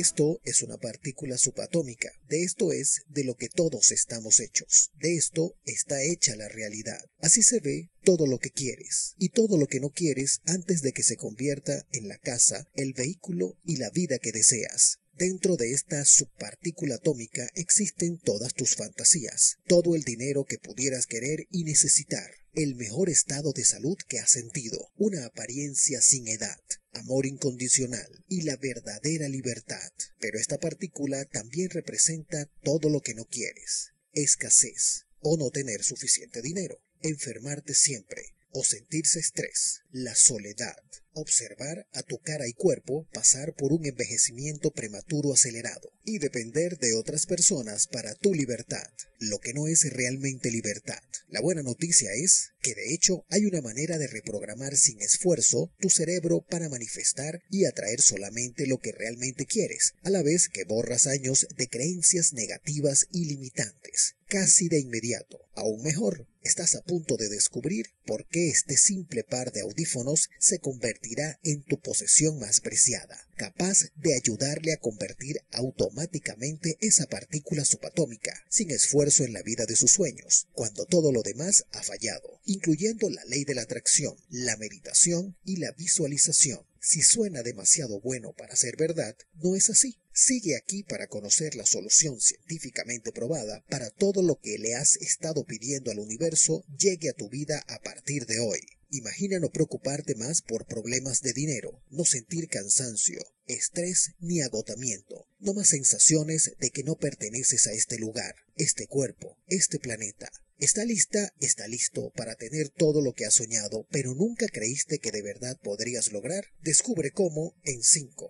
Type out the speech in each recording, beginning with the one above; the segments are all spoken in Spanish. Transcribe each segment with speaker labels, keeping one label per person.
Speaker 1: Esto es una partícula subatómica. De esto es de lo que todos estamos hechos. De esto está hecha la realidad. Así se ve todo lo que quieres y todo lo que no quieres antes de que se convierta en la casa, el vehículo y la vida que deseas. Dentro de esta subpartícula atómica existen todas tus fantasías, todo el dinero que pudieras querer y necesitar, el mejor estado de salud que has sentido, una apariencia sin edad, amor incondicional y la verdadera libertad. Pero esta partícula también representa todo lo que no quieres: escasez, o no tener suficiente dinero, enfermarte siempre, o sentirse estrés, la soledad, observar a tu cara y cuerpo pasar por un envejecimiento prematuro acelerado y depender de otras personas para tu libertad, lo que no es realmente libertad. La buena noticia es que de hecho hay una manera de reprogramar sin esfuerzo tu cerebro para manifestar y atraer solamente lo que realmente quieres, a la vez que borras años de creencias negativas y limitantes, casi de inmediato. Aún mejor, estás a punto de descubrir por qué este simple par de audífonos se convertirá en tu posesión más preciada, capaz de ayudarle a convertir automáticamente esa partícula subatómica sin esfuerzo en la vida de sus sueños, cuando todo lo demás ha fallado, incluyendo la ley de la atracción, la meditación y la visualización. Si suena demasiado bueno para ser verdad, no es así. Sigue aquí para conocer la solución científicamente probada para todo lo que le has estado pidiendo al universo llegue a tu vida a partir de hoy. Imagina no preocuparte más por problemas de dinero, no sentir cansancio, estrés ni agotamiento, no más sensaciones de que no perteneces a este lugar, este cuerpo, este planeta. ¿Está lista? ¿Está listo para tener todo lo que has soñado, pero nunca creíste que de verdad podrías lograr? Descubre cómo en 5,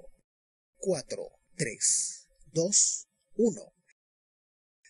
Speaker 1: 4, 3, 2, 1.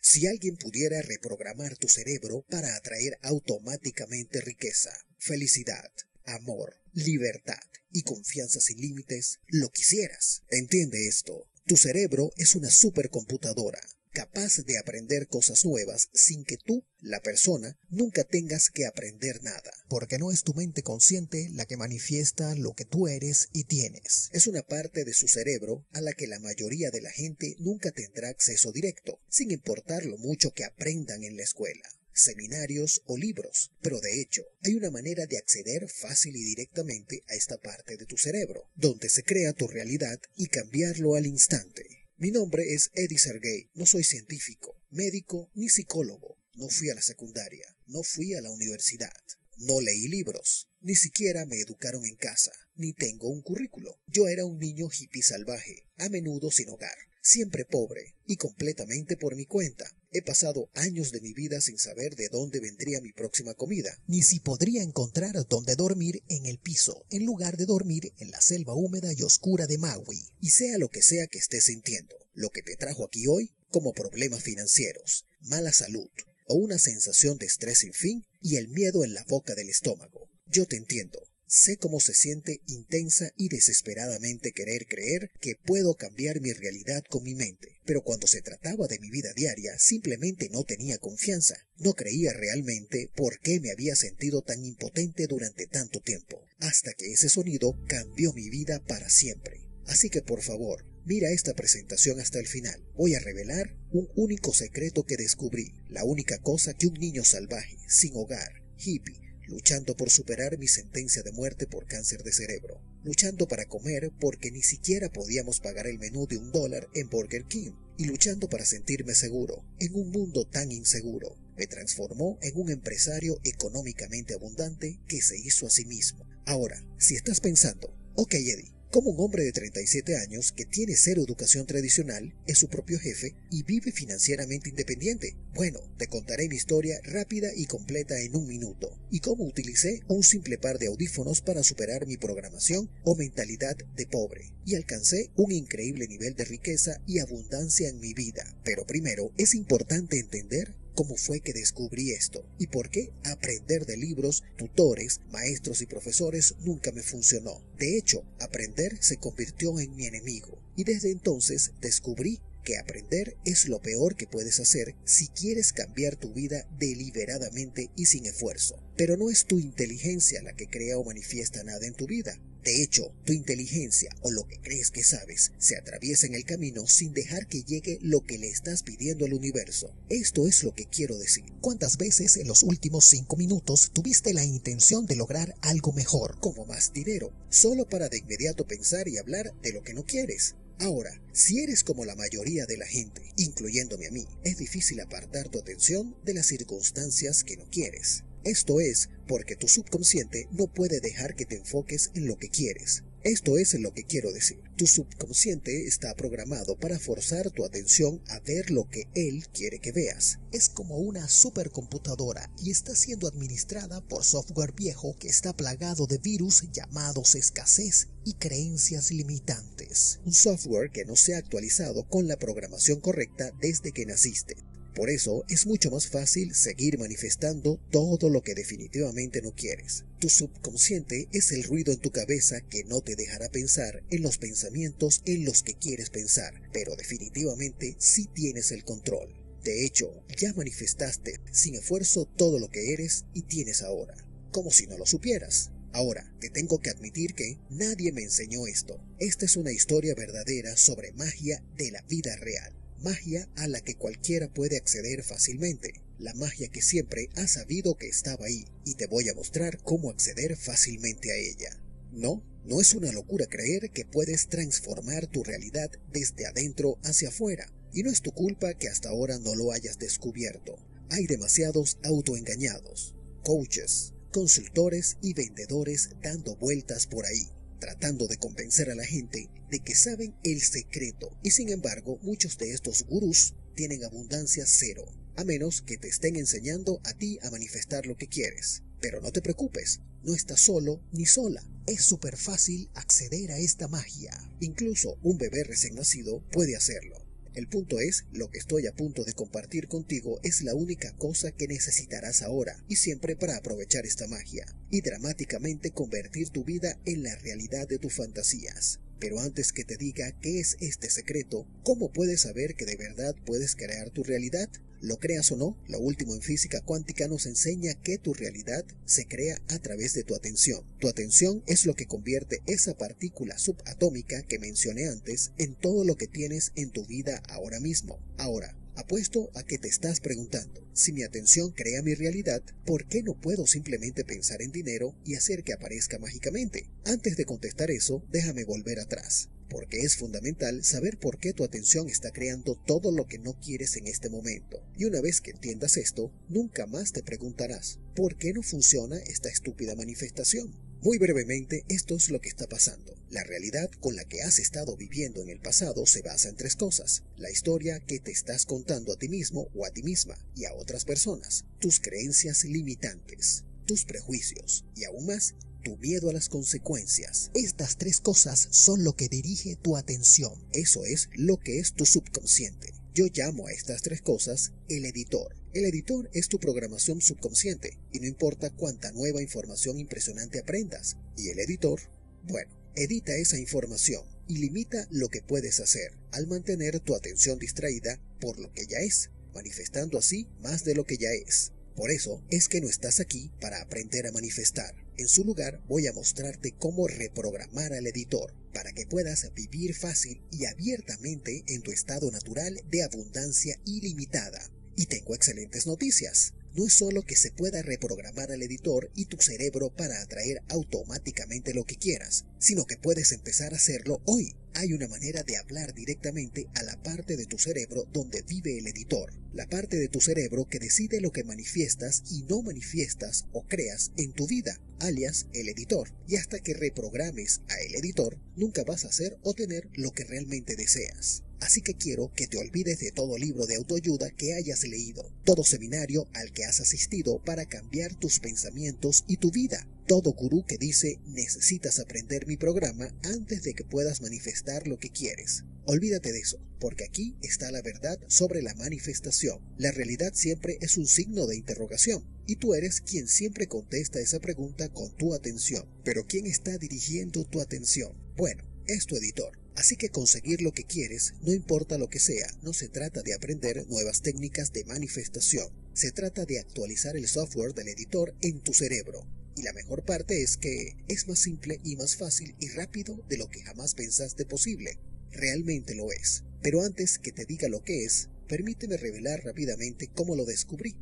Speaker 1: Si alguien pudiera reprogramar tu cerebro para atraer automáticamente riqueza, felicidad, amor, libertad y confianza sin límites, lo quisieras. Entiende esto. Tu cerebro es una supercomputadora, capaz de aprender cosas nuevas sin que tú, la persona, nunca tengas que aprender nada, porque no es tu mente consciente la que manifiesta lo que tú eres y tienes. Es una parte de su cerebro a la que la mayoría de la gente nunca tendrá acceso directo, sin importar lo mucho que aprendan en la escuela, seminarios o libros. Pero de hecho, hay una manera de acceder fácil y directamente a esta parte de tu cerebro, donde se crea tu realidad y cambiarlo al instante. Mi nombre es Eddie Sergey, no soy científico, médico ni psicólogo, no fui a la secundaria, no fui a la universidad, no leí libros, ni siquiera me educaron en casa, ni tengo un currículo. Yo era un niño hippie salvaje, a menudo sin hogar, siempre pobre y completamente por mi cuenta. He pasado años de mi vida sin saber de dónde vendría mi próxima comida, ni si podría encontrar dónde dormir en el piso, en lugar de dormir en la selva húmeda y oscura de Maui. Y sea lo que sea que estés sintiendo, lo que te trajo aquí hoy, como problemas financieros, mala salud, o una sensación de estrés sin fin y el miedo en la boca del estómago, yo te entiendo. Sé cómo se siente intensa y desesperadamente querer creer que puedo cambiar mi realidad con mi mente. Pero cuando se trataba de mi vida diaria, simplemente no tenía confianza. No creía realmente por qué me había sentido tan impotente durante tanto tiempo. Hasta que ese sonido cambió mi vida para siempre. Así que por favor, mira esta presentación hasta el final. Voy a revelar un único secreto que descubrí. La única cosa que un niño salvaje, sin hogar, hippie, luchando por superar mi sentencia de muerte por cáncer de cerebro, luchando para comer porque ni siquiera podíamos pagar el menú de $1 en Burger King, y luchando para sentirme seguro en un mundo tan inseguro, me transformó en un empresario económicamente abundante que se hizo a sí mismo. Ahora, si estás pensando, ok Eddie, como un hombre de 37 años que tiene cero educación tradicional, es su propio jefe y vive financieramente independiente. Bueno, te contaré mi historia rápida y completa en un minuto, y cómo utilicé un simple par de audífonos para superar mi programación o mentalidad de pobre, y alcancé un increíble nivel de riqueza y abundancia en mi vida. Pero primero, es importante entender cómo fue que descubrí esto y por qué aprender de libros, tutores, maestros y profesores nunca me funcionó. De hecho, aprender se convirtió en mi enemigo y desde entonces descubrí que aprender es lo peor que puedes hacer si quieres cambiar tu vida deliberadamente y sin esfuerzo. Pero no es tu inteligencia la que crea o manifiesta nada en tu vida. De hecho, tu inteligencia o lo que crees que sabes se atraviesa en el camino sin dejar que llegue lo que le estás pidiendo al universo. Esto es lo que quiero decir. ¿Cuántas veces en los últimos 5 minutos tuviste la intención de lograr algo mejor, como más dinero, solo para de inmediato pensar y hablar de lo que no quieres? Ahora, si eres como la mayoría de la gente, incluyéndome a mí, es difícil apartar tu atención de las circunstancias que no quieres. Esto es porque tu subconsciente no puede dejar que te enfoques en lo que quieres. Esto es lo que quiero decir. Tu subconsciente está programado para forzar tu atención a ver lo que él quiere que veas. Es como una supercomputadora y está siendo administrada por software viejo que está plagado de virus llamados escasez y creencias limitantes. Un software que no se ha actualizado con la programación correcta desde que naciste. Por eso es mucho más fácil seguir manifestando todo lo que definitivamente no quieres. Tu subconsciente es el ruido en tu cabeza que no te dejará pensar en los pensamientos en los que quieres pensar, pero definitivamente sí tienes el control. De hecho, ya manifestaste sin esfuerzo todo lo que eres y tienes ahora, como si no lo supieras. Ahora, te tengo que admitir que nadie me enseñó esto. Esta es una historia verdadera sobre magia de la vida real. Magia a la que cualquiera puede acceder fácilmente. La magia que siempre has sabido que estaba ahí, y te voy a mostrar cómo acceder fácilmente a ella. No es una locura creer que puedes transformar tu realidad desde adentro hacia afuera, y no es tu culpa que hasta ahora no lo hayas descubierto. Hay demasiados autoengañados, coaches, consultores y vendedores dando vueltas por ahí, tratando de convencer a la gente de que saben el secreto, y sin embargo muchos de estos gurús tienen abundancia cero, a menos que te estén enseñando a ti a manifestar lo que quieres. Pero no te preocupes, no estás solo ni sola. Es súper fácil acceder a esta magia. Incluso un bebé recién nacido puede hacerlo. El punto es, lo que estoy a punto de compartir contigo es la única cosa que necesitarás ahora y siempre para aprovechar esta magia y dramáticamente convertir tu vida en la realidad de tus fantasías. Pero antes que te diga qué es este secreto, ¿cómo puedes saber que de verdad puedes crear tu realidad? Lo creas o no, lo último en física cuántica nos enseña que tu realidad se crea a través de tu atención. Tu atención es lo que convierte esa partícula subatómica que mencioné antes en todo lo que tienes en tu vida ahora mismo. Ahora, apuesto a que te estás preguntando, si mi atención crea mi realidad, ¿por qué no puedo simplemente pensar en dinero y hacer que aparezca mágicamente? Antes de contestar eso, déjame volver atrás. Porque es fundamental saber por qué tu atención está creando todo lo que no quieres en este momento. Y una vez que entiendas esto, nunca más te preguntarás, ¿por qué no funciona esta estúpida manifestación? Muy brevemente, esto es lo que está pasando. La realidad con la que has estado viviendo en el pasado se basa en 3 cosas. La historia que te estás contando a ti mismo o a ti misma y a otras personas. Tus creencias limitantes, tus prejuicios y aún más, tu miedo a las consecuencias. Estas 3 cosas son lo que dirige tu atención. Eso es lo que es tu subconsciente. Yo llamo a estas 3 cosas el editor. El editor es tu programación subconsciente y no importa cuánta nueva información impresionante aprendas. Y el editor, bueno, edita esa información y limita lo que puedes hacer al mantener tu atención distraída por lo que ya es, manifestando así más de lo que ya es. Por eso es que no estás aquí para aprender a manifestar. En su lugar voy a mostrarte cómo reprogramar al editor para que puedas vivir fácil y abiertamente en tu estado natural de abundancia ilimitada. Y tengo excelentes noticias. No es solo que se pueda reprogramar al editor y tu cerebro para atraer automáticamente lo que quieras, sino que puedes empezar a hacerlo hoy. Hay una manera de hablar directamente a la parte de tu cerebro donde vive el editor, la parte de tu cerebro que decide lo que manifiestas y no manifiestas o creas en tu vida, alias el editor. Y hasta que reprogrames a el editor, nunca vas a hacer o tener lo que realmente deseas. Así que quiero que te olvides de todo libro de autoayuda que hayas leído, todo seminario al que has asistido para cambiar tus pensamientos y tu vida, todo gurú que dice necesitas aprender mi programa antes de que puedas manifestar lo que quieres. Olvídate de eso, porque aquí está la verdad sobre la manifestación. La realidad siempre es un signo de interrogación, y tú eres quien siempre contesta esa pregunta con tu atención. Pero ¿quién está dirigiendo tu atención? Bueno, es tu editor. Así que conseguir lo que quieres, no importa lo que sea, no se trata de aprender nuevas técnicas de manifestación. Se trata de actualizar el software del editor en tu cerebro. Y la mejor parte es que es más simple y más fácil y rápido de lo que jamás pensaste posible. Realmente lo es. Pero antes que te diga lo que es, permíteme revelar rápidamente cómo lo descubrí.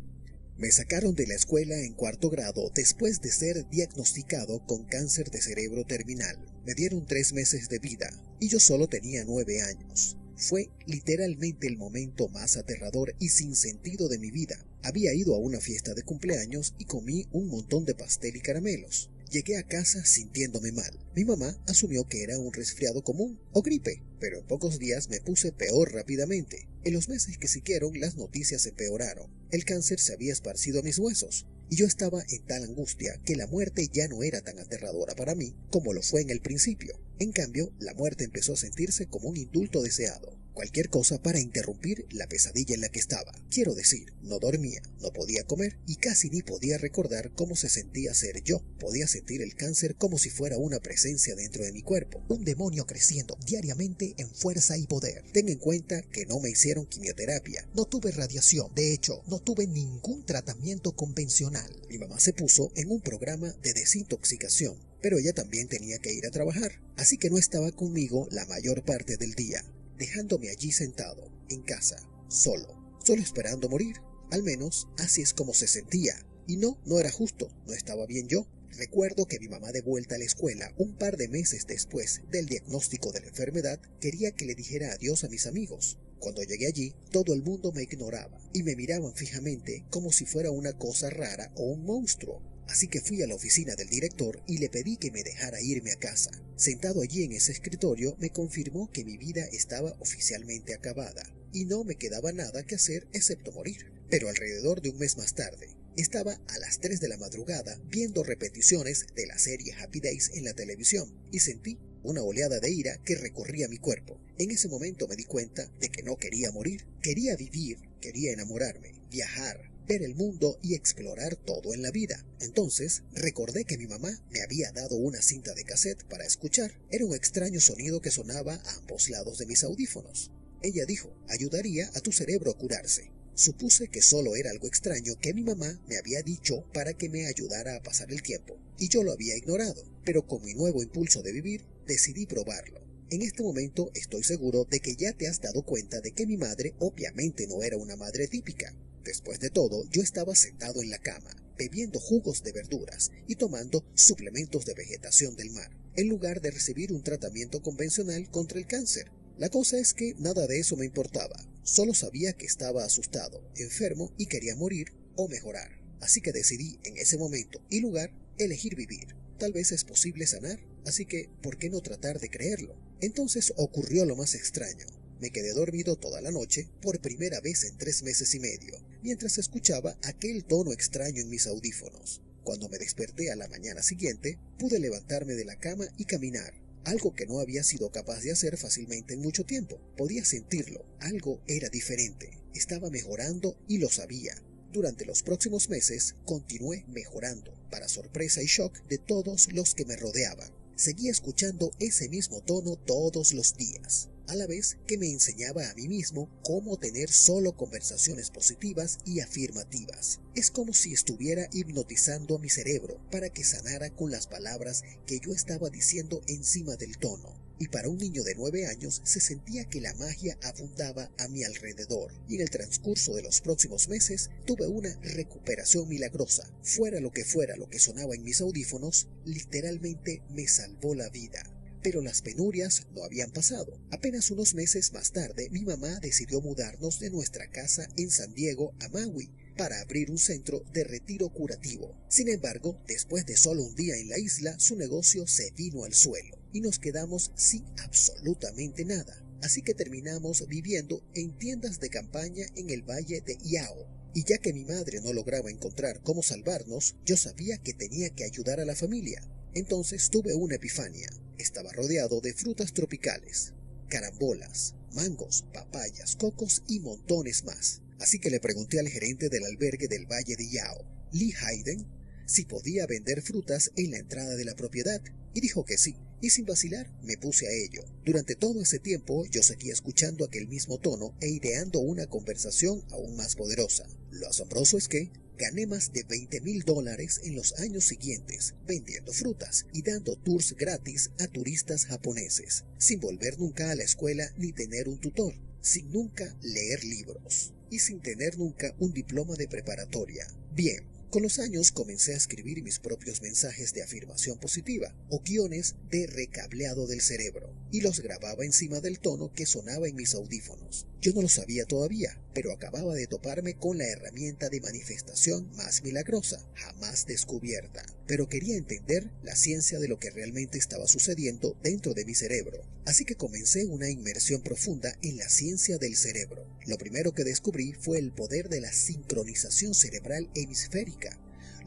Speaker 1: Me sacaron de la escuela en cuarto grado después de ser diagnosticado con cáncer de cerebro terminal. Me dieron 3 meses de vida y yo solo tenía 9 años. Fue literalmente el momento más aterrador y sin sentido de mi vida. Había ido a una fiesta de cumpleaños y comí un montón de pastel y caramelos. Llegué a casa sintiéndome mal. Mi mamá asumió que era un resfriado común o gripe, pero en pocos días me puse peor rápidamente. En los meses que siguieron, las noticias empeoraron. El cáncer se había esparcido a mis huesos, y yo estaba en tal angustia que la muerte ya no era tan aterradora para mí como lo fue en el principio. En cambio, la muerte empezó a sentirse como un indulto deseado. Cualquier cosa para interrumpir la pesadilla en la que estaba. Quiero decir, no dormía, no podía comer y casi ni podía recordar cómo se sentía ser yo. Podía sentir el cáncer como si fuera una presencia dentro de mi cuerpo, un demonio creciendo diariamente en fuerza y poder. Ten en cuenta que no me hicieron quimioterapia, no tuve radiación, de hecho, no tuve ningún tratamiento convencional. Mi mamá se puso en un programa de desintoxicación, pero ella también tenía que ir a trabajar, así que no estaba conmigo la mayor parte del día, dejándome allí sentado, en casa, solo esperando morir. Al menos así es como se sentía. Y no era justo, no estaba bien yo. Recuerdo que mi mamá, de vuelta a la escuela un par de meses después del diagnóstico de la enfermedad, quería que le dijera adiós a mis amigos. Cuando llegué allí, todo el mundo me ignoraba y me miraban fijamente como si fuera una cosa rara o un monstruo. Así que fui a la oficina del director y le pedí que me dejara irme a casa. Sentado allí en ese escritorio, me confirmó que mi vida estaba oficialmente acabada y no me quedaba nada que hacer excepto morir. Pero alrededor de un mes más tarde, estaba a las 3 de la madrugada viendo repeticiones de la serie Happy Days en la televisión y sentí una oleada de ira que recorría mi cuerpo. En ese momento me di cuenta de que no quería morir, quería vivir, quería enamorarme, viajar, ver el mundo y explorar todo en la vida. Entonces recordé que mi mamá me había dado una cinta de cassette para escuchar. Era un extraño sonido que sonaba a ambos lados de mis audífonos. Ella dijo, ayudaría a tu cerebro a curarse. Supuse que solo era algo extraño que mi mamá me había dicho para que me ayudara a pasar el tiempo, y yo lo había ignorado, pero con mi nuevo impulso de vivir, decidí probarlo. En este momento estoy seguro de que ya te has dado cuenta de que mi madre obviamente no era una madre típica. Después de todo, yo estaba sentado en la cama, bebiendo jugos de verduras y tomando suplementos de vegetación del mar, en lugar de recibir un tratamiento convencional contra el cáncer. La cosa es que nada de eso me importaba, solo sabía que estaba asustado, enfermo y quería morir o mejorar. Así que decidí en ese momento y lugar elegir vivir. Tal vez es posible sanar, así que ¿por qué no tratar de creerlo? Entonces ocurrió lo más extraño. Me quedé dormido toda la noche, por primera vez en 3 meses y medio, mientras escuchaba aquel tono extraño en mis audífonos. Cuando me desperté a la mañana siguiente, pude levantarme de la cama y caminar, algo que no había sido capaz de hacer fácilmente en mucho tiempo. Podía sentirlo, algo era diferente, estaba mejorando y lo sabía. Durante los próximos meses continué mejorando, para sorpresa y shock de todos los que me rodeaban. Seguía escuchando ese mismo tono todos los días, a la vez que me enseñaba a mí mismo cómo tener solo conversaciones positivas y afirmativas. Es como si estuviera hipnotizando a mi cerebro para que sanara con las palabras que yo estaba diciendo encima del tono. Y para un niño de 9 años se sentía que la magia abundaba a mi alrededor, y en el transcurso de los próximos meses tuve una recuperación milagrosa. Fuera lo que sonaba en mis audífonos, literalmente me salvó la vida. Pero las penurias no habían pasado. Apenas unos meses más tarde, mi mamá decidió mudarnos de nuestra casa en San Diego a Maui para abrir un centro de retiro curativo. Sin embargo, después de solo un día en la isla, su negocio se vino al suelo y nos quedamos sin absolutamente nada. Así que terminamos viviendo en tiendas de campaña en el valle de Iao. Y ya que mi madre no lograba encontrar cómo salvarnos, yo sabía que tenía que ayudar a la familia. Entonces tuve una epifanía. Estaba rodeado de frutas tropicales, carambolas, mangos, papayas, cocos y montones más. Así que le pregunté al gerente del albergue del Valle de Yao, Lee Hayden, si podía vender frutas en la entrada de la propiedad, y dijo que sí. y sin vacilar me puse a ello. Durante todo ese tiempo yo seguía escuchando aquel mismo tono e ideando una conversación aún más poderosa. Lo asombroso es que gané más de $20,000 en los años siguientes vendiendo frutas y dando tours gratis a turistas japoneses, sin volver nunca a la escuela ni tener un tutor, sin nunca leer libros y sin tener nunca un diploma de preparatoria. Bien, con los años comencé a escribir mis propios mensajes de afirmación positiva o guiones de recableado del cerebro y los grababa encima del tono que sonaba en mis audífonos. Yo no lo sabía todavía, pero acababa de toparme con la herramienta de manifestación más milagrosa, jamás descubierta. Pero quería entender la ciencia de lo que realmente estaba sucediendo dentro de mi cerebro. Así que comencé una inmersión profunda en la ciencia del cerebro. Lo primero que descubrí fue el poder de la sincronización cerebral hemisférica.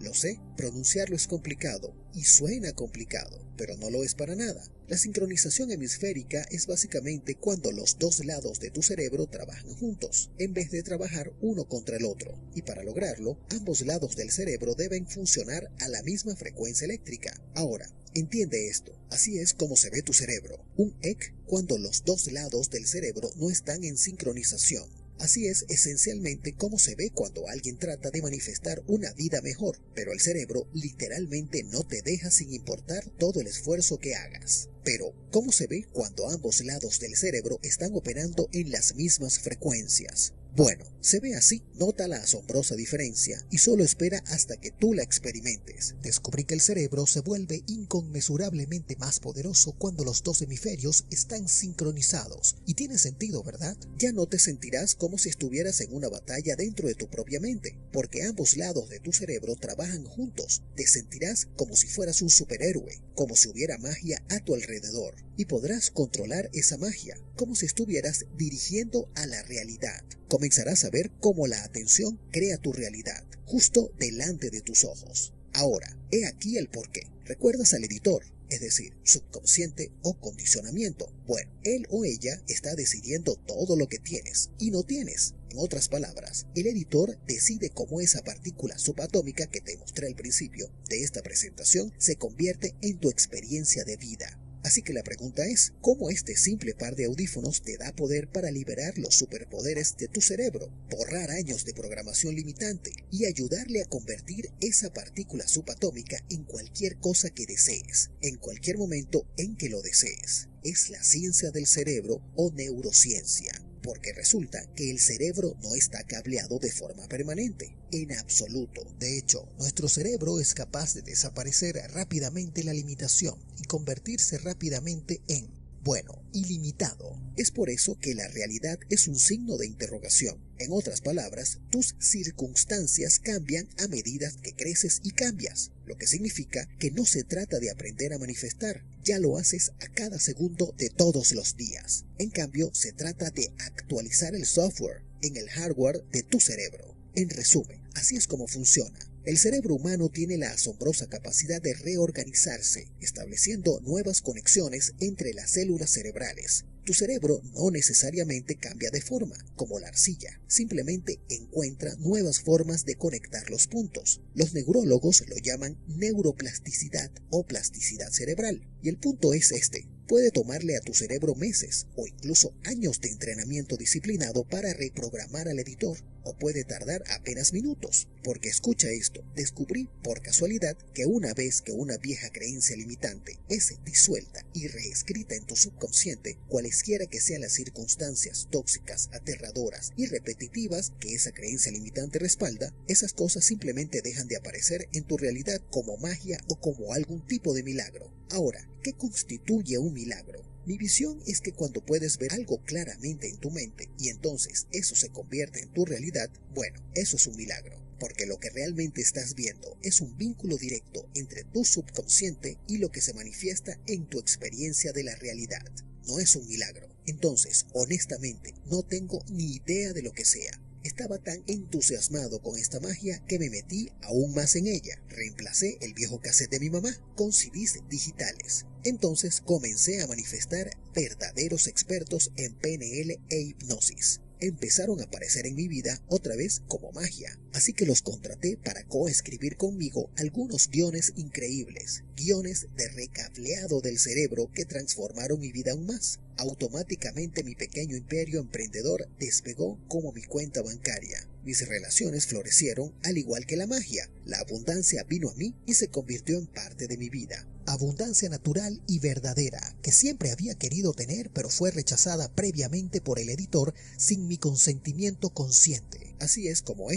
Speaker 1: Lo sé, pronunciarlo es complicado y suena complicado, pero no lo es para nada. La sincronización hemisférica es básicamente cuando los dos lados de tu cerebro trabajan juntos, en vez de trabajar uno contra el otro. Y para lograrlo, ambos lados del cerebro deben funcionar a la misma frecuencia eléctrica. Ahora, entiende esto, así es como se ve tu cerebro. Un EC cuando los dos lados del cerebro no están en sincronización. Así es esencialmente como se ve cuando alguien trata de manifestar una vida mejor, pero el cerebro literalmente no te deja sin importar todo el esfuerzo que hagas. Pero, ¿cómo se ve cuando ambos lados del cerebro están operando en las mismas frecuencias? Bueno, se ve así, nota la asombrosa diferencia y solo espera hasta que tú la experimentes. Descubrí que el cerebro se vuelve inconmensurablemente más poderoso cuando los dos hemisferios están sincronizados. Y tiene sentido, ¿verdad? Ya no te sentirás como si estuvieras en una batalla dentro de tu propia mente, porque ambos lados de tu cerebro trabajan juntos. Te sentirás como si fueras un superhéroe, como si hubiera magia a tu alrededor. Y podrás controlar esa magia, como si estuvieras dirigiendo a la realidad. Comenzarás a ver cómo la atención crea tu realidad, justo delante de tus ojos. Ahora, he aquí el porqué. ¿Recuerdas al editor? Es decir, subconsciente o condicionamiento. Bueno, él o ella está decidiendo todo lo que tienes y no tienes. En otras palabras, el editor decide cómo esa partícula subatómica que te mostré al principio de esta presentación se convierte en tu experiencia de vida. Así que la pregunta es, ¿cómo este simple par de audífonos te da poder para liberar los superpoderes de tu cerebro, borrar años de programación limitante y ayudarle a convertir esa partícula subatómica en cualquier cosa que desees, en cualquier momento en que lo desees? Es la ciencia del cerebro o neurociencia. Porque resulta que el cerebro no está cableado de forma permanente, en absoluto. De hecho, nuestro cerebro es capaz de desaparecer rápidamente la limitación y convertirse rápidamente en, bueno, ilimitado. Es por eso que la realidad es un signo de interrogación. En otras palabras, tus circunstancias cambian a medida que creces y cambias, lo que significa que no se trata de aprender a manifestar, ya lo haces a cada segundo de todos los días. En cambio, se trata de actualizar el software en el hardware de tu cerebro. En resumen, así es como funciona. El cerebro humano tiene la asombrosa capacidad de reorganizarse, estableciendo nuevas conexiones entre las células cerebrales. Tu cerebro no necesariamente cambia de forma, como la arcilla, simplemente encuentra nuevas formas de conectar los puntos. Los neurólogos lo llaman neuroplasticidad o plasticidad cerebral, y el punto es este. Puede tomarle a tu cerebro meses o incluso años de entrenamiento disciplinado para reprogramar al editor, o puede tardar apenas minutos, porque escucha esto, descubrí por casualidad que una vez que una vieja creencia limitante es disuelta y reescrita en tu subconsciente, cualesquiera que sean las circunstancias tóxicas, aterradoras y repetitivas que esa creencia limitante respalda, esas cosas simplemente dejan de aparecer en tu realidad como magia o como algún tipo de milagro. Ahora, ¿qué constituye un milagro? Mi visión es que cuando puedes ver algo claramente en tu mente y entonces eso se convierte en tu realidad, bueno, eso es un milagro, porque lo que realmente estás viendo es un vínculo directo entre tu subconsciente y lo que se manifiesta en tu experiencia de la realidad. No es un milagro. Entonces, honestamente, no tengo ni idea de lo que sea. Estaba tan entusiasmado con esta magia que me metí aún más en ella. Reemplacé el viejo cassette de mi mamá con CDs digitales. Entonces comencé a manifestar verdaderos expertos en PNL e hipnosis. empezaron a aparecer en mi vida otra vez como magia. Así que los contraté para coescribir conmigo algunos guiones increíbles, guiones de recableado del cerebro que transformaron mi vida aún más. Automáticamente mi pequeño imperio emprendedor despegó como mi cuenta bancaria. Mis relaciones florecieron al igual que la magia. La abundancia vino a mí y se convirtió en parte de mi vida. Abundancia natural y verdadera, que siempre había querido tener, pero fue rechazada previamente por el editor sin mi consentimiento consciente. Así es como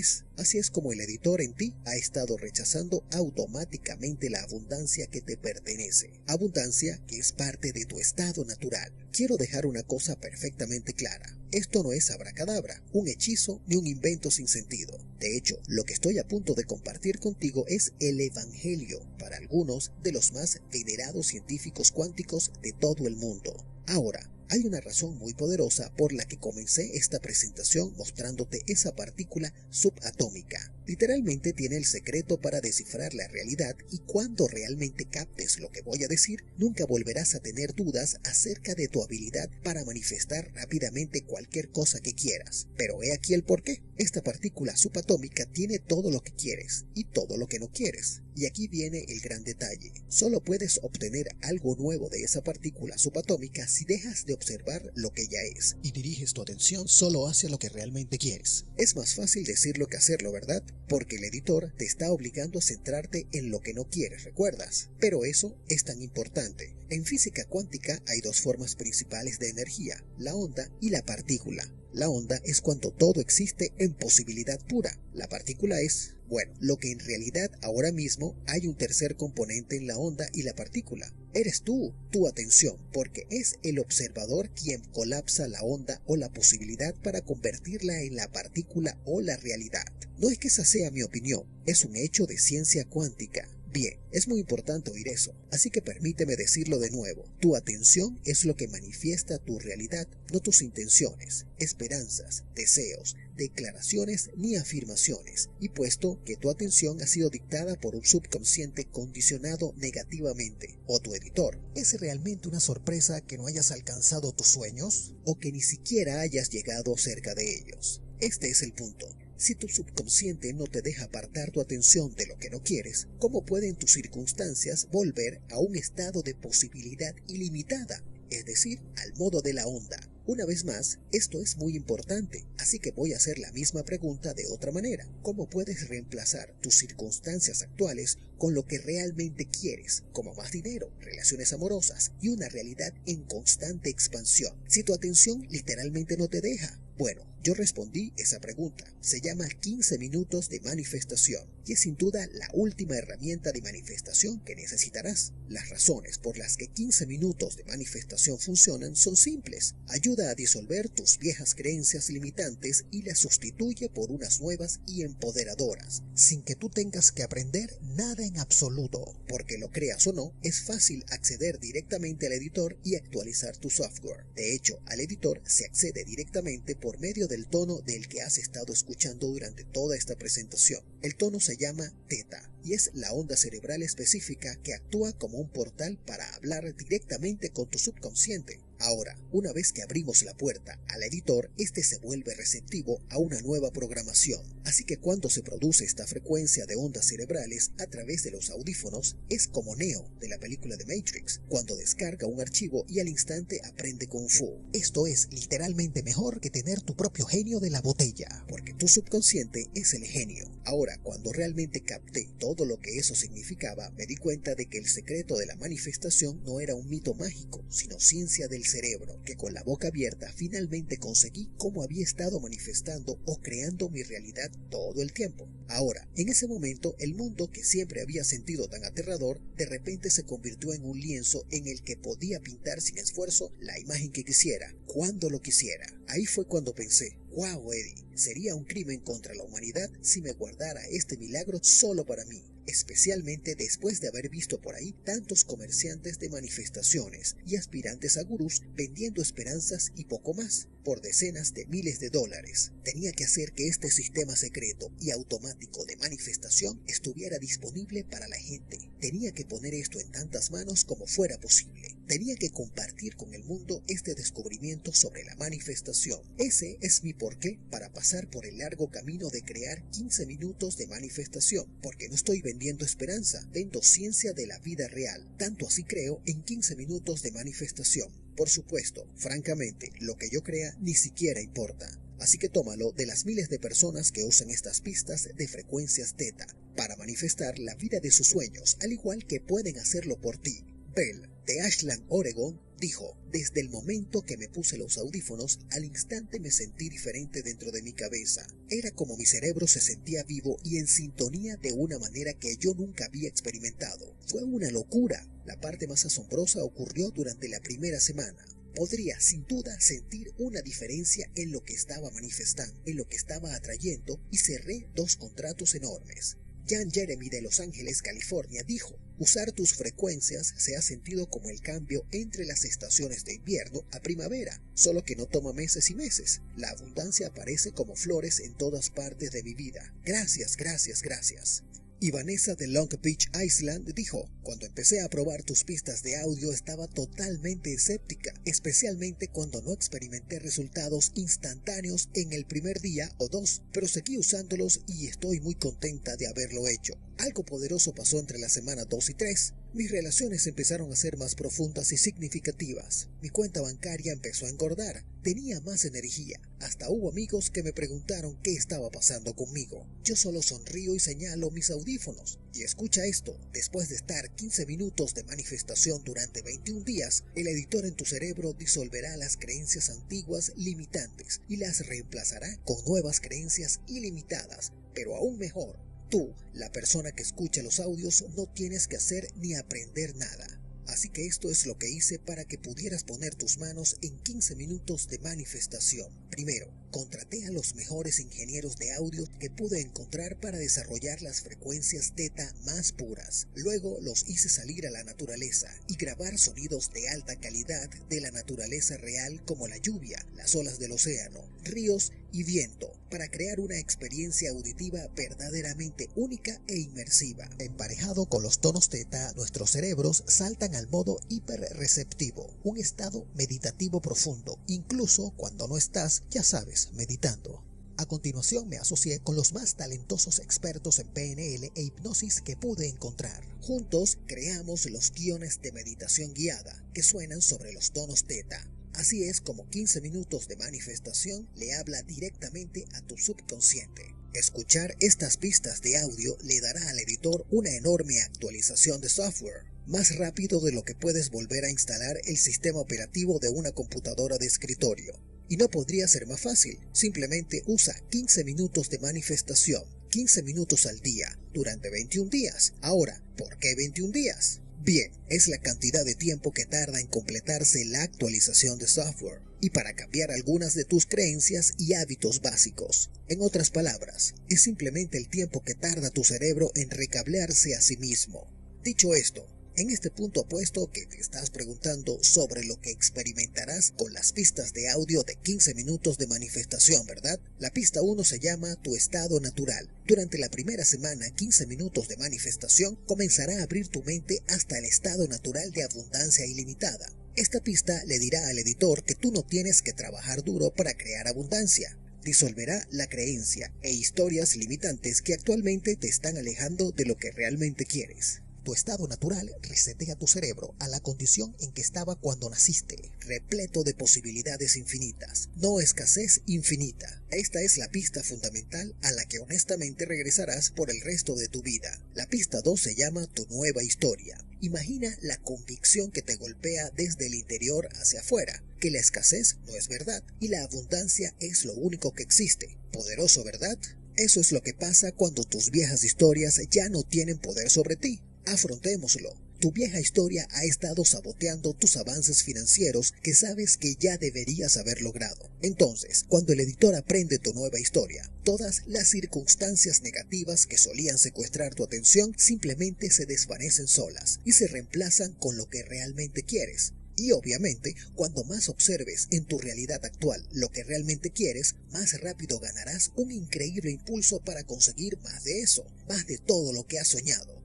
Speaker 1: el editor en ti ha estado rechazando automáticamente la abundancia que te pertenece. Abundancia que es parte de tu estado natural. Quiero dejar una cosa perfectamente clara. Esto no es abracadabra, un hechizo ni un invento sin sentido. De hecho, lo que estoy a punto de compartir contigo es el evangelio para algunos de los más venerados científicos cuánticos de todo el mundo. Ahora, hay una razón muy poderosa por la que comencé esta presentación mostrándote esa partícula subatómica. Literalmente tiene el secreto para descifrar la realidad y cuando realmente captes lo que voy a decir, nunca volverás a tener dudas acerca de tu habilidad para manifestar rápidamente cualquier cosa que quieras. Pero he aquí el porqué. Esta partícula subatómica tiene todo lo que quieres y todo lo que no quieres. Y aquí viene el gran detalle. Solo puedes obtener algo nuevo de esa partícula subatómica si dejas de observar lo que ya es y diriges tu atención solo hacia lo que realmente quieres. Es más fácil decirlo que hacerlo, ¿verdad? Porque el editor te está obligando a centrarte en lo que no quieres, ¿recuerdas? Pero eso es tan importante. En física cuántica hay dos formas principales de energía, la onda y la partícula. La onda es cuando todo existe en posibilidad pura. La partícula es, bueno, lo que en realidad ahora mismo hay un tercer componente en la onda y la partícula. Eres tú, tu atención, porque es el observador quien colapsa la onda o la posibilidad para convertirla en la partícula o la realidad. No es que esa sea mi opinión, es un hecho de ciencia cuántica. Bien, es muy importante oír eso, así que permíteme decirlo de nuevo. Tu atención es lo que manifiesta tu realidad, no tus intenciones, esperanzas, deseos, declaraciones ni afirmaciones. Y puesto que tu atención ha sido dictada por un subconsciente condicionado negativamente, o tu editor, ¿es realmente una sorpresa que no hayas alcanzado tus sueños? ¿O que ni siquiera hayas llegado cerca de ellos? Este es el punto. Si tu subconsciente no te deja apartar tu atención de lo que no quieres, ¿cómo pueden tus circunstancias volver a un estado de posibilidad ilimitada? Es decir, al modo de la onda. Una vez más, esto es muy importante, así que voy a hacer la misma pregunta de otra manera. ¿Cómo puedes reemplazar tus circunstancias actuales con lo que realmente quieres, como más dinero, relaciones amorosas y una realidad en constante expansión, si tu atención literalmente no te deja? Bueno, yo respondí esa pregunta. Se llama 15 minutos de manifestación y es sin duda la última herramienta de manifestación que necesitarás. Las razones por las que 15 minutos de manifestación funcionan son simples. Ayuda a disolver tus viejas creencias limitantes y las sustituye por unas nuevas y empoderadoras, sin que tú tengas que aprender nada en absoluto. Porque lo creas o no, es fácil acceder directamente al editor y actualizar tu software. De hecho, al editor se accede directamente por medio del tono del que has estado escuchando durante toda esta presentación. El tono se llama teta y es la onda cerebral específica que actúa como un portal para hablar directamente con tu subconsciente. Ahora, una vez que abrimos la puerta al editor, este se vuelve receptivo a una nueva programación. Así que cuando se produce esta frecuencia de ondas cerebrales a través de los audífonos, es como Neo de la película de Matrix, cuando descarga un archivo y al instante aprende Kung Fu. Esto es literalmente mejor que tener tu propio genio de la botella, porque tu subconsciente es el genio. Ahora, cuando realmente capté todo lo que eso significaba, me di cuenta de que el secreto de la manifestación no era un mito mágico, sino ciencia del cerebro, que con la boca abierta finalmente conseguí cómo había estado manifestando o creando mi realidad todo el tiempo. Ahora, en ese momento, el mundo que siempre había sentido tan aterrador, de repente se convirtió en un lienzo en el que podía pintar sin esfuerzo la imagen que quisiera, cuando lo quisiera. Ahí fue cuando pensé, wow, Eddie, sería un crimen contra la humanidad si me guardara este milagro solo para mí. Especialmente después de haber visto por ahí tantos comerciantes de manifestaciones y aspirantes a gurús vendiendo esperanzas y poco más por decenas de miles de dólares. Tenía que hacer que este sistema secreto y automático de manifestación estuviera disponible para la gente. Tenía que poner esto en tantas manos como fuera posible. Tenía que compartir con el mundo este descubrimiento sobre la manifestación. Ese es mi porqué para pasar por el largo camino de crear 15 minutos de manifestación, porque no estoy vendiendo esperanza, vendo ciencia de la vida real. Tanto así creo en 15 minutos de manifestación. Por supuesto, francamente, lo que yo crea ni siquiera importa. Así que tómalo de las miles de personas que usan estas pistas de frecuencias teta para manifestar la vida de sus sueños, al igual que pueden hacerlo por ti. Bell, de Ashland, Oregon, dijo: desde el momento que me puse los audífonos, al instante me sentí diferente dentro de mi cabeza. Era como mi cerebro se sentía vivo y en sintonía de una manera que yo nunca había experimentado. Fue una locura. La parte más asombrosa ocurrió durante la primera semana. Podría, sin duda, sentir una diferencia en lo que estaba manifestando, en lo que estaba atrayendo, y cerré 2 contratos enormes. Jan Jeremy de Los Ángeles, California, dijo: usar tus frecuencias se ha sentido como el cambio entre las estaciones de invierno a primavera, solo que no toma meses y meses. La abundancia aparece como flores en todas partes de mi vida. Gracias, gracias, gracias. Y Vanessa de Long Beach, Island, dijo: cuando empecé a probar tus pistas de audio estaba totalmente escéptica, especialmente cuando no experimenté resultados instantáneos en el primer día o 2, pero seguí usándolos y estoy muy contenta de haberlo hecho. Algo poderoso pasó entre la semana 2 y 3. Mis relaciones empezaron a ser más profundas y significativas. Mi cuenta bancaria empezó a engordar. Tenía más energía. Hasta hubo amigos que me preguntaron qué estaba pasando conmigo. Yo solo sonrío y señalo mis audífonos. Y escucha esto: después de estar 15 minutos de manifestación durante 21 días, el editor en tu cerebro disolverá las creencias antiguas limitantes y las reemplazará con nuevas creencias ilimitadas, pero aún mejor. Tú, la persona que escucha los audios, no tienes que hacer ni aprender nada. Así que esto es lo que hice para que pudieras poner tus manos en 15 minutos de manifestación. Primero, contraté a los mejores ingenieros de audio que pude encontrar para desarrollar las frecuencias teta más puras. Luego los hice salir a la naturaleza y grabar sonidos de alta calidad de la naturaleza real, como la lluvia, las olas del océano, ríos y viento, para crear una experiencia auditiva verdaderamente única e inmersiva. Emparejado con los tonos teta, nuestros cerebros saltan al modo hiperreceptivo, un estado meditativo profundo, incluso cuando no estás, ya sabes, meditando. A continuación me asocié con los más talentosos expertos en PNL e hipnosis que pude encontrar. Juntos creamos los guiones de meditación guiada que suenan sobre los tonos teta. Así es como 15 minutos de manifestación le habla directamente a tu subconsciente. Escuchar estas pistas de audio le dará al editor una enorme actualización de software, más rápido de lo que puedes volver a instalar el sistema operativo de una computadora de escritorio. Y no podría ser más fácil. Simplemente usa 15 minutos de manifestación, 15 minutos al día, durante 21 días. Ahora, ¿por qué 21 días? Bien, es la cantidad de tiempo que tarda en completarse la actualización de software y para cambiar algunas de tus creencias y hábitos básicos. En otras palabras, es simplemente el tiempo que tarda tu cerebro en recablearse a sí mismo. Dicho esto, en este punto apuesto que te estás preguntando sobre lo que experimentarás con las pistas de audio de 15 minutos de manifestación, ¿verdad? La pista 1 se llama Tu estado natural. Durante la primera semana, 15 minutos de manifestación comenzará a abrir tu mente hasta el estado natural de abundancia ilimitada. Esta pista le dirá al editor que tú no tienes que trabajar duro para crear abundancia. Disolverá la creencia e historias limitantes que actualmente te están alejando de lo que realmente quieres. Tu estado natural resetea tu cerebro a la condición en que estaba cuando naciste, repleto de posibilidades infinitas, no escasez infinita. Esta es la pista fundamental a la que honestamente regresarás por el resto de tu vida. La pista 2 se llama Tu nueva historia. Imagina la convicción que te golpea desde el interior hacia afuera, que la escasez no es verdad y la abundancia es lo único que existe. Poderoso, ¿verdad? Eso es lo que pasa cuando tus viejas historias ya no tienen poder sobre ti. Afrontémoslo. Tu vieja historia ha estado saboteando tus avances financieros que sabes que ya deberías haber logrado. Entonces, cuando el editor aprende tu nueva historia, todas las circunstancias negativas que solían secuestrar tu atención simplemente se desvanecen solas y se reemplazan con lo que realmente quieres. Y obviamente, cuando más observes en tu realidad actual lo que realmente quieres, más rápido ganarás un increíble impulso para conseguir más de eso, más de todo lo que has soñado.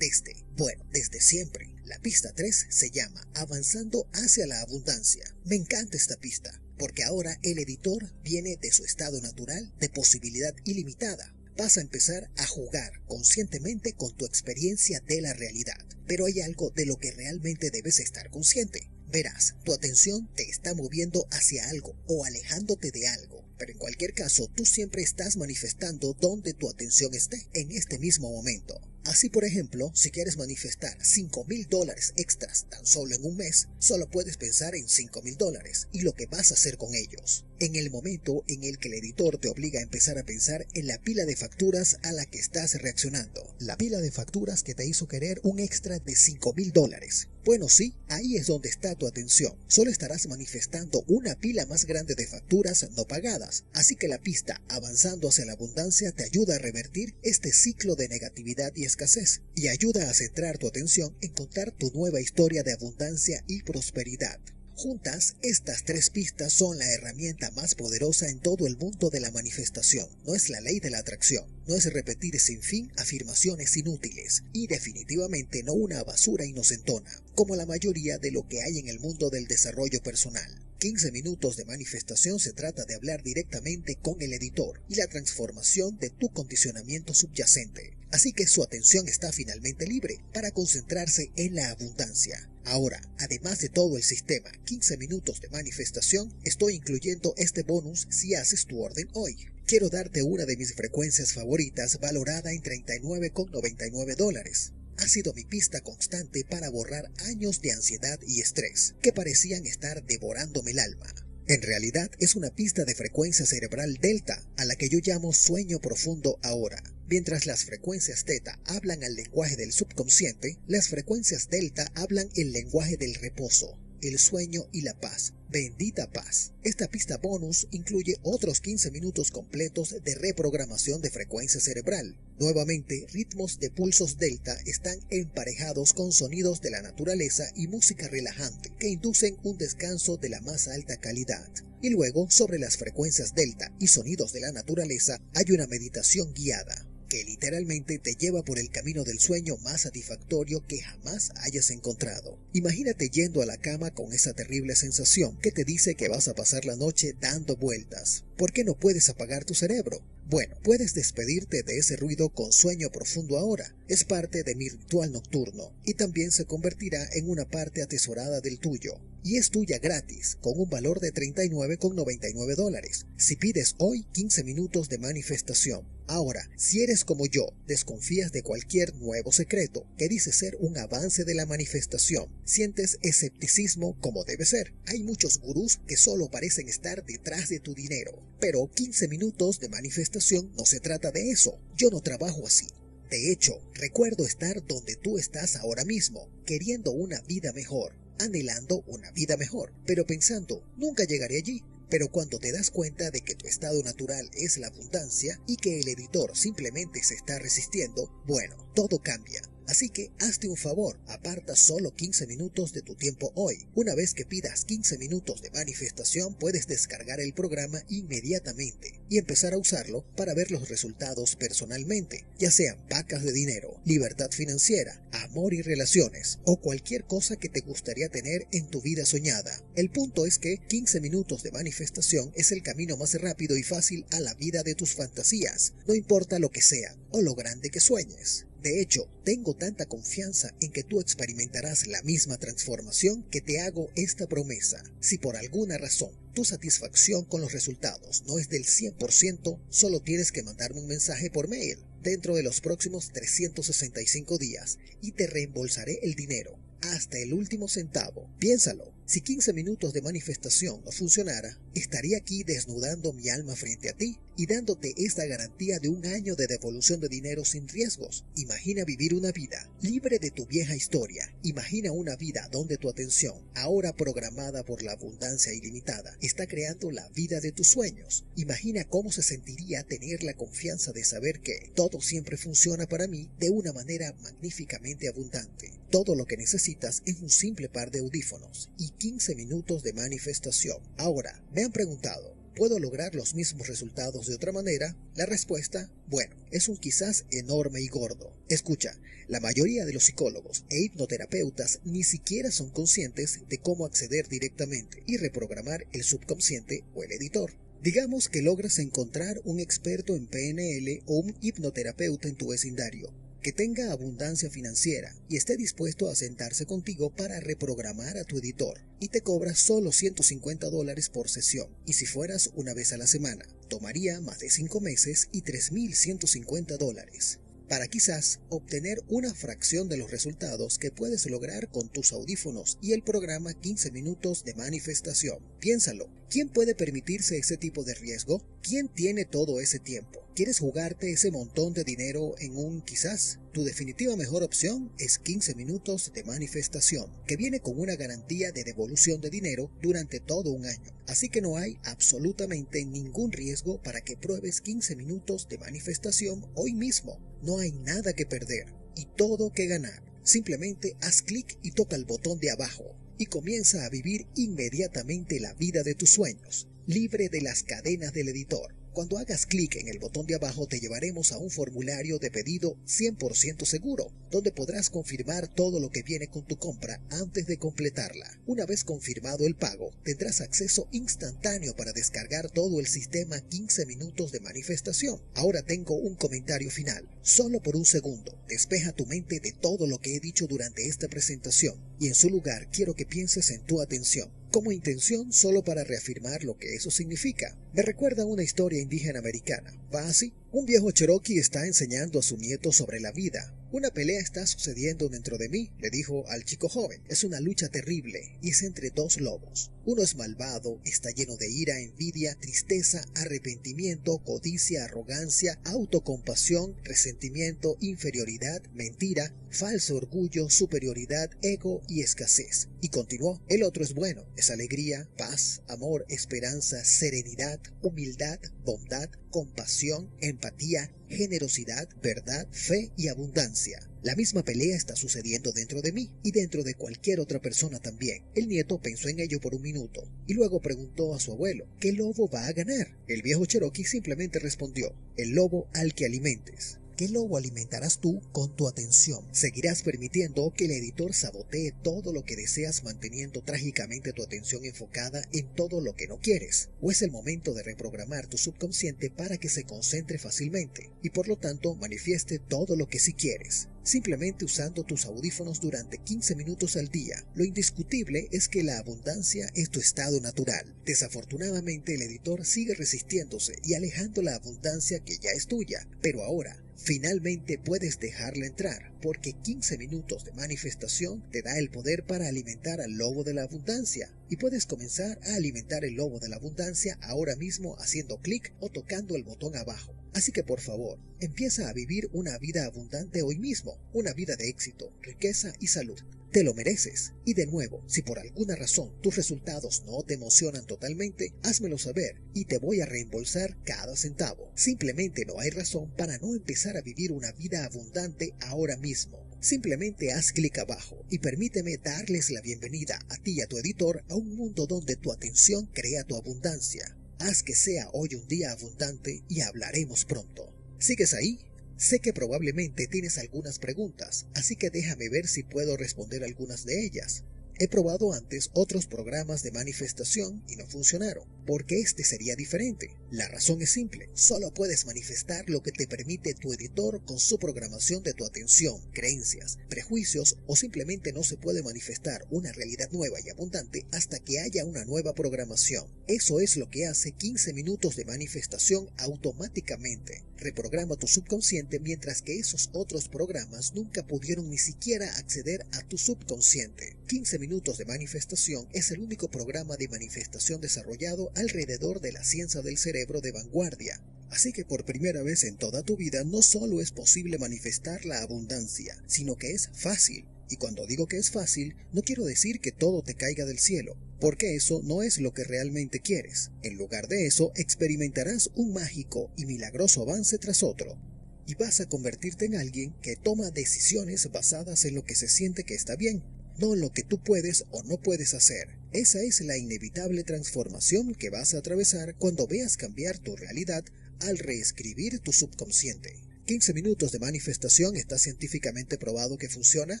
Speaker 1: Bueno, desde siempre. La pista 3 se llama Avanzando hacia la abundancia. Me encanta esta pista, porque ahora el editor viene de su estado natural de posibilidad ilimitada. Vas a empezar a jugar conscientemente con tu experiencia de la realidad. Pero hay algo de lo que realmente debes estar consciente. Verás, tu atención te está moviendo hacia algo o alejándote de algo. Pero en cualquier caso, tú siempre estás manifestando donde tu atención esté en este mismo momento. Así, por ejemplo, si quieres manifestar $5,000 extras tan solo en un mes, solo puedes pensar en $5,000 y lo que vas a hacer con ellos. En el momento en el que el editor te obliga a empezar a pensar en la pila de facturas a la que estás reaccionando. La pila de facturas que te hizo querer un extra de $5,000. Bueno, sí, ahí es donde está tu atención. Solo estarás manifestando una pila más grande de facturas no pagadas. Así que la pista Avanzando hacia la abundancia te ayuda a revertir este ciclo de negatividad y escasez. Y ayuda a centrar tu atención en contar tu nueva historia de abundancia y prosperidad. Juntas, estas 3 pistas son la herramienta más poderosa en todo el mundo de la manifestación. No es la ley de la atracción, no es repetir sin fin afirmaciones inútiles y definitivamente no una basura inocentona, como la mayoría de lo que hay en el mundo del desarrollo personal. 15 minutos de manifestación se trata de hablar directamente con el editor y la transformación de tu condicionamiento subyacente. Así que su atención está finalmente libre para concentrarse en la abundancia. Ahora, además de todo el sistema 15 minutos de manifestación, estoy incluyendo este bonus si haces tu orden hoy. Quiero darte una de mis frecuencias favoritas valorada en $39,99. Ha sido mi pista constante para borrar años de ansiedad y estrés que parecían estar devorándome el alma. En realidad es una pista de frecuencia cerebral delta, a la que yo llamo sueño profundo ahora. Mientras las frecuencias teta hablan al lenguaje del subconsciente, las frecuencias delta hablan el lenguaje del reposo, el sueño y la paz. Bendita paz. Esta pista bonus incluye otros 15 minutos completos de reprogramación de frecuencia cerebral. Nuevamente, ritmos de pulsos delta están emparejados con sonidos de la naturaleza y música relajante que inducen un descanso de la más alta calidad. Y luego, sobre las frecuencias delta y sonidos de la naturaleza, hay una meditación guiada que literalmente te lleva por el camino del sueño más satisfactorio que jamás hayas encontrado. Imagínate yendo a la cama con esa terrible sensación que te dice que vas a pasar la noche dando vueltas. ¿Por qué no puedes apagar tu cerebro? Bueno, puedes despedirte de ese ruido con sueño profundo ahora. Es parte de mi ritual nocturno y también se convertirá en una parte atesorada del tuyo. Y es tuya gratis, con un valor de $39,99. Si pides hoy 15 minutos de manifestación. Ahora, si eres como yo, desconfías de cualquier nuevo secreto que dice ser un avance de la manifestación, sientes escepticismo como debe ser. Hay muchos gurús que solo parecen estar detrás de tu dinero. Pero 15 minutos de manifestación no se trata de eso. Yo no trabajo así. De hecho, recuerdo estar donde tú estás ahora mismo, queriendo una vida mejor, anhelando una vida mejor, pero pensando, nunca llegaré allí. Pero cuando te das cuenta de que tu estado natural es la abundancia y que el editor simplemente se está resistiendo, bueno, todo cambia. Así que hazte un favor, aparta solo 15 minutos de tu tiempo hoy. Una vez que pidas 15 minutos de manifestación, puedes descargar el programa inmediatamente y empezar a usarlo para ver los resultados personalmente, ya sean vacas de dinero, libertad financiera, amor y relaciones, o cualquier cosa que te gustaría tener en tu vida soñada. El punto es que 15 minutos de manifestación es el camino más rápido y fácil a la vida de tus fantasías, no importa lo que sea o lo grande que sueñes. De hecho, tengo tanta confianza en que tú experimentarás la misma transformación que te hago esta promesa. Si por alguna razón tu satisfacción con los resultados no es del 100%, solo tienes que mandarme un mensaje por mail dentro de los próximos 365 días y te reembolsaré el dinero hasta el último centavo. Piénsalo. Si 15 minutos de manifestación no funcionara, estaría aquí desnudando mi alma frente a ti y dándote esta garantía de un año de devolución de dinero sin riesgos. Imagina vivir una vida libre de tu vieja historia. Imagina una vida donde tu atención, ahora programada por la abundancia ilimitada, está creando la vida de tus sueños. Imagina cómo se sentiría tener la confianza de saber que todo siempre funciona para mí de una manera magníficamente abundante. Todo lo que necesitas es un simple par de audífonos y 15 minutos de manifestación. Ahora, me han preguntado, ¿Puedo lograr los mismos resultados de otra manera? La respuesta, bueno, es un quizás enorme y gordo. Escucha, la mayoría de los psicólogos e hipnoterapeutas ni siquiera son conscientes de cómo acceder directamente y reprogramar el subconsciente o el editor. Digamos que logras encontrar un experto en PNL o un hipnoterapeuta en tu vecindario, que tenga abundancia financiera y esté dispuesto a sentarse contigo para reprogramar a tu editor, y te cobra solo $150 por sesión, y si fueras una vez a la semana, tomaría más de 5 meses y $3,150, para quizás obtener una fracción de los resultados que puedes lograr con tus audífonos y el programa 15 minutos de manifestación. Piénsalo, ¿quién puede permitirse ese tipo de riesgo? ¿Quién tiene todo ese tiempo? ¿Quieres jugarte ese montón de dinero en un quizás? Tu definitiva mejor opción es 15 minutos de manifestación, que viene con una garantía de devolución de dinero durante todo un año. Así que no hay absolutamente ningún riesgo para que pruebes 15 minutos de manifestación hoy mismo. No hay nada que perder y todo que ganar. Simplemente haz clic y toca el botón de abajo y comienza a vivir inmediatamente la vida de tus sueños, libre de las cadenas del editor. Cuando hagas clic en el botón de abajo te llevaremos a un formulario de pedido 100% seguro, donde podrás confirmar todo lo que viene con tu compra antes de completarla. Una vez confirmado el pago, tendrás acceso instantáneo para descargar todo el sistema 15 minutos de manifestación. Ahora tengo un comentario final. Solo por un segundo, despeja tu mente de todo lo que he dicho durante esta presentación, y en su lugar quiero que pienses en tu atención, como intención solo para reafirmar lo que eso significa. Me recuerda a una historia indígena americana. ¿Va así? Un viejo cherokee está enseñando a su nieto sobre la vida. Una pelea está sucediendo dentro de mí, le dijo al chico joven. Es una lucha terrible y es entre dos lobos. Uno es malvado, está lleno de ira, envidia, tristeza, arrepentimiento, codicia, arrogancia, autocompasión, resentimiento, inferioridad, mentira, falso orgullo, superioridad, ego y escasez. Y continuó, el otro es bueno, es alegría, paz, amor, esperanza, serenidad, humildad, bondad, compasión, empatía, generosidad, verdad, fe y abundancia. La misma pelea está sucediendo dentro de mí y dentro de cualquier otra persona también. El nieto pensó en ello por un minuto y luego preguntó a su abuelo, ¿qué lobo va a ganar? El viejo cherokee simplemente respondió, el lobo al que alimentes. ¿Qué lobo alimentarás tú con tu atención? ¿Seguirás permitiendo que el editor sabotee todo lo que deseas manteniendo trágicamente tu atención enfocada en todo lo que no quieres? ¿O es el momento de reprogramar tu subconsciente para que se concentre fácilmente y por lo tanto manifieste todo lo que sí quieres? Simplemente usando tus audífonos durante 15 minutos al día. Lo indiscutible es que la abundancia es tu estado natural. Desafortunadamente el editor sigue resistiéndose y alejando la abundancia que ya es tuya. Pero ahora, finalmente puedes dejarla entrar, porque 15 minutos de manifestación te da el poder para alimentar al lobo de la abundancia. Y puedes comenzar a alimentar el lobo de la abundancia ahora mismo haciendo clic o tocando el botón abajo. Así que por favor, empieza a vivir una vida abundante hoy mismo, una vida de éxito, riqueza y salud. Te lo mereces. Y de nuevo, si por alguna razón tus resultados no te emocionan totalmente, házmelo saber y te voy a reembolsar cada centavo. Simplemente no hay razón para no empezar a vivir una vida abundante ahora mismo. Simplemente haz clic abajo y permíteme darles la bienvenida a ti y a tu editor a un mundo donde tu atención crea tu abundancia. Haz que sea hoy un día abundante y hablaremos pronto. ¿Sigues ahí? Sé que probablemente tienes algunas preguntas, así que déjame ver si puedo responder algunas de ellas. He probado antes otros programas de manifestación y no funcionaron. ¿Por qué este sería diferente? La razón es simple. Solo puedes manifestar lo que te permite tu editor con su programación de tu atención, creencias, prejuicios o simplemente no se puede manifestar una realidad nueva y abundante hasta que haya una nueva programación. Eso es lo que hace 15 minutos de manifestación automáticamente. Reprograma tu subconsciente mientras que esos otros programas nunca pudieron ni siquiera acceder a tu subconsciente. 15 minutos de manifestación es el único programa de manifestación desarrollado alrededor de la ciencia del cerebro de vanguardia. Así que por primera vez en toda tu vida no solo es posible manifestar la abundancia, sino que es fácil. Y cuando digo que es fácil, no quiero decir que todo te caiga del cielo, porque eso no es lo que realmente quieres. En lugar de eso, experimentarás un mágico y milagroso avance tras otro. Y vas a convertirte en alguien que toma decisiones basadas en lo que se siente que está bien, no en lo que tú puedes o no puedes hacer. Esa es la inevitable transformación que vas a atravesar cuando veas cambiar tu realidad al reescribir tu subconsciente. 15 minutos de manifestación está científicamente probado que funciona.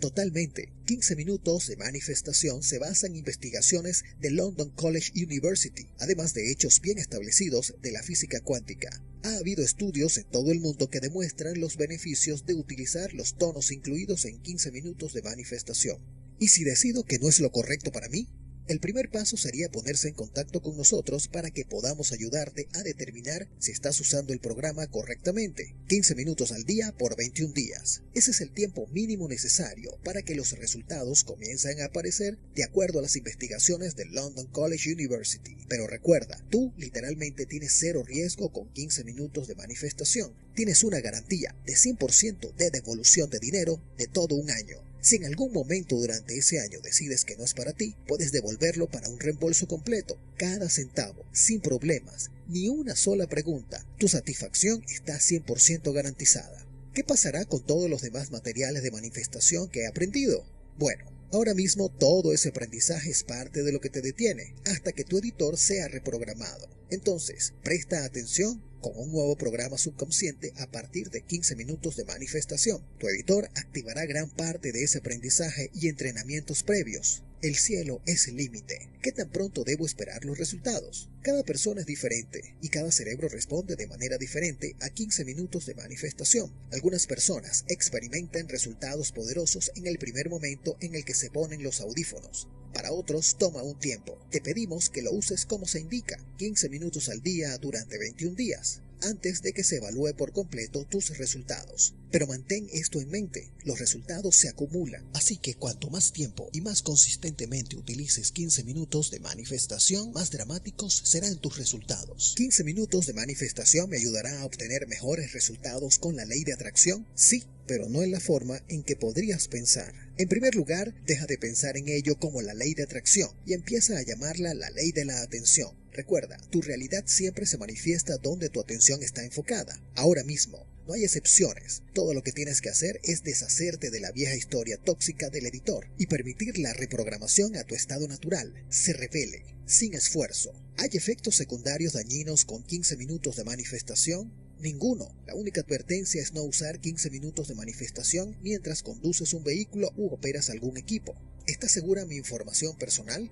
Speaker 1: Totalmente. 15 minutos de manifestación se basa en investigaciones de London College University, además de hechos bien establecidos de la física cuántica. Ha habido estudios en todo el mundo que demuestran los beneficios de utilizar los tonos incluidos en 15 minutos de manifestación. ¿Y si decido que no es lo correcto para mí? El primer paso sería ponerse en contacto con nosotros para que podamos ayudarte a determinar si estás usando el programa correctamente. 15 minutos al día por 21 días. Ese es el tiempo mínimo necesario para que los resultados comiencen a aparecer de acuerdo a las investigaciones del London College University. Pero recuerda, tú literalmente tienes cero riesgo con 15 minutos de manifestación. Tienes una garantía de 100% de devolución de dinero de todo un año. Si en algún momento durante ese año decides que no es para ti, puedes devolverlo para un reembolso completo, cada centavo, sin problemas, ni una sola pregunta. Tu satisfacción está 100% garantizada. ¿Qué pasará con todos los demás materiales de manifestación que he aprendido? Bueno, ahora mismo todo ese aprendizaje es parte de lo que te detiene, hasta que tu editor sea reprogramado. Entonces, presta atención con un nuevo programa subconsciente a partir de 15 minutos de manifestación. Tu editor activará gran parte de ese aprendizaje y entrenamientos previos. El cielo es el límite. ¿Qué tan pronto debo esperar los resultados? Cada persona es diferente y cada cerebro responde de manera diferente a 15 minutos de manifestación. Algunas personas experimentan resultados poderosos en el primer momento en el que se ponen los audífonos. Para otros toma un tiempo. Te pedimos que lo uses como se indica, 15 minutos al día durante 21 días, antes de que se evalúe por completo tus resultados. Pero mantén esto en mente, los resultados se acumulan, así que cuanto más tiempo y más consistentemente utilices 15 minutos de manifestación, más dramáticos serán tus resultados. 15 minutos de manifestación me ayudará a obtener mejores resultados con la ley de atracción, sí, pero no en la forma en que podrías pensar. En primer lugar, deja de pensar en ello como la ley de atracción y empieza a llamarla la ley de la atención. Recuerda, tu realidad siempre se manifiesta donde tu atención está enfocada. Ahora mismo, no hay excepciones. Todo lo que tienes que hacer es deshacerte de la vieja historia tóxica del editor y permitir la reprogramación a tu estado natural. Se revele, sin esfuerzo. ¿Hay efectos secundarios dañinos con 15 minutos de manifestación? Ninguno. La única advertencia es no usar 15 minutos de manifestación mientras conduces un vehículo u operas algún equipo. ¿Estás segura de mi información personal?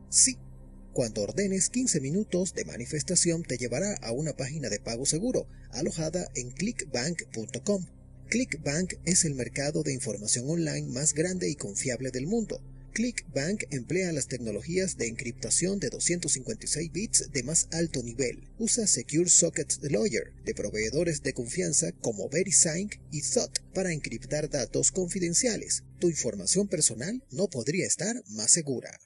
Speaker 1: Sí. Cuando ordenes 15 minutos de manifestación te llevará a una página de pago seguro, alojada en clickbank.com. Clickbank es el mercado de información online más grande y confiable del mundo. Clickbank emplea las tecnologías de encriptación de 256 bits de más alto nivel. Usa Secure Socket Lawyer de proveedores de confianza como VeriSign y Thought para encriptar datos confidenciales. Tu información personal no podría estar más segura.